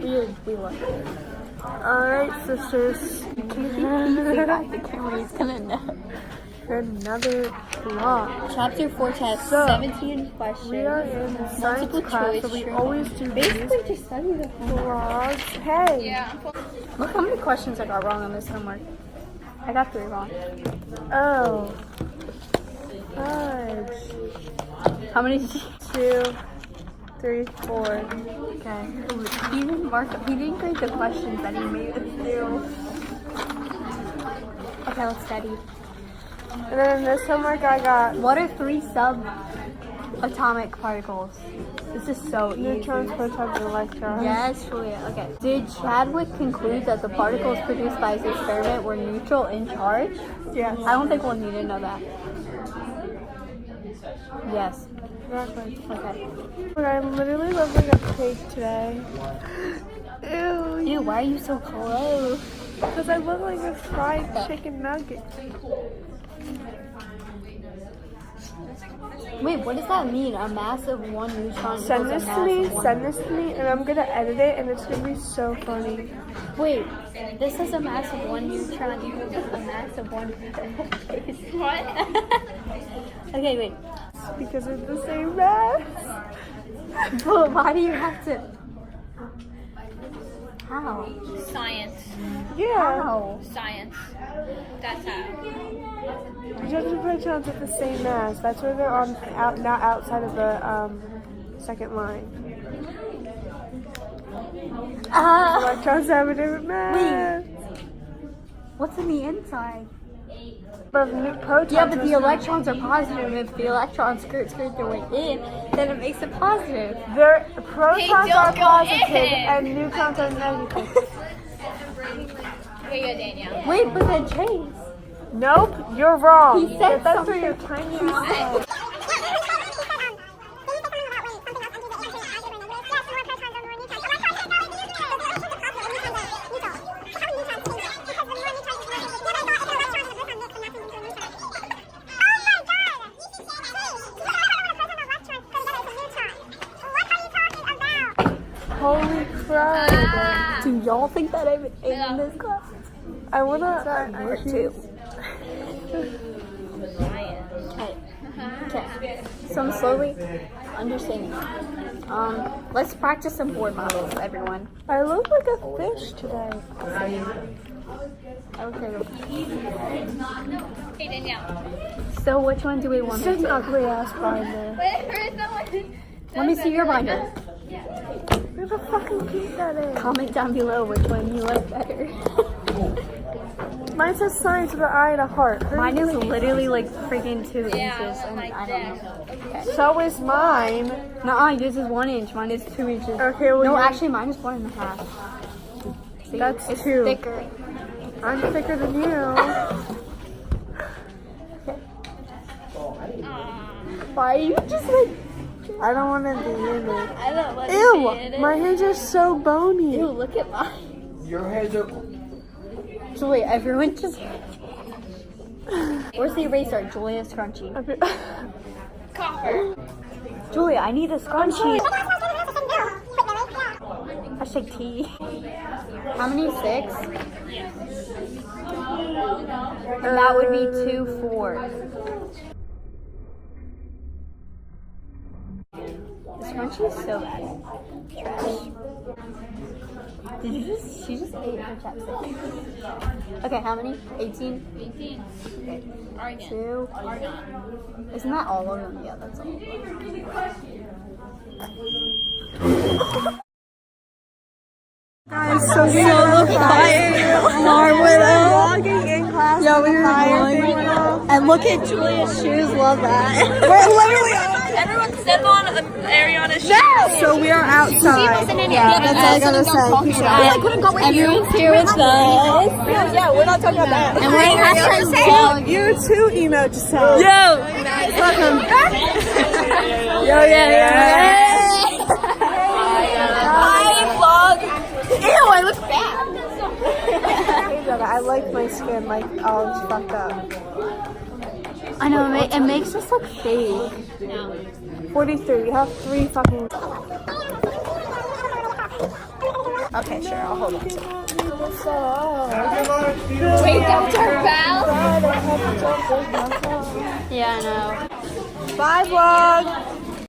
We love it. Alright, sisters. The camera is gonna know. For another vlog. Chapter 4 test, So, 17 questions. We are in science Multiple class, choice, so we true. always do Basically, these just study the vlogs. Hey! Yeah. Look how many questions I got wrong on this homework. I got 3 wrong. Oh. Fudge. How many did you? 2, 3, 4. Okay. He didn't grade the questions that he made us do. Okay, let's study. And then in this homework I got What are 3 subatomic particles? This is so easy. neutrons, protons, and electrons. Yes, Julia. Okay. Did Chadwick conclude that the particles produced by his experiment were neutral in charge? Yes. I don't think we'll need to know that. Yes. Exactly. Okay. But I'm literally loving a cake today. Ew. Ew, why are you so close? Because I look like a fried chicken nugget. Wait, what does that mean? A mass of 1 neutron Send equals this a to mass me, of 1. send this to me, and I'm gonna edit it, and it's gonna be so funny. Wait, this is a mass of 1 neutron equals a mass of 1 What? Okay, wait. Because it's the same mass. But why do you have to? How? Science. Yeah. How? Science. That's how. Neutrons and protons at the same mass. That's where they're on not outside of the second line. Electrons have a different mass. What's in the inside? But protons. Yeah, but the electrons are positive. If the electrons skirt their way in, then it makes it positive. Their protons don't are go positive in. and neutrons are negative. Here you go, Danielle. Wait, but then Chase. Nope, you're wrong. He said That's for something. your tiny ass. Holy crap. Do y'all think that I'm in this class? I wanna. Okay. So I'm slowly understanding. Let's practice some board models, everyone. I look like a fish today. Okay. Hey, Danielle. So which one do we want It's to just an do? ugly ass binder. Where is someone? Let me see your binder. Where the fucking keep that in? Comment down below which one you like better. Mine says science with an eye and a heart. Hers Mine is literally like freaking 2 inches, and like I don't know. Okay. So is mine. Nuh-uh, yours is 1 inch. Mine is 2 inches. Okay, well, No, you- actually, mine is 1.5. See, That's it's 2. thicker. I'm thicker than you. Why are you just like? I don't want to be in it. I don't want to see Ew, it. my hands are so bony. Ew, look at mine. Your hands are. Julia, everyone just. Where's the eraser? Julia, scrunchie. Copper. Julia, I need a scrunchie. Hashtag T. How many? 6? And that would be 2, 4. The scrunchie is so bad. Trash. She just ate her chapstick. Okay, how many? 18? 18. Okay. Argon. 2. Argon. Isn't that all of them? Yeah, that's all of them. Guys, so we have a fire alarm went off. Vlogging in class. Yeah, we were vlogging. And look at Julia's shoes, love that. We're literally Everyone step on Ariana's shoes. So we are outside. Yeah, that's all I gotta say. I couldn't go with everyone's here with us. Yeah, we're not talking about that. And we're hashtag You too, emo to say. Yo! Welcome. Yo, yeah. Ew, I look bad. I like my skin, like all fucked up. I know, it makes us look fake. 43. You have 3 fucking. Okay, sure. I'll hold on to it. Wait, Wait, that's our bow? Yeah, I know. Bye, vlog.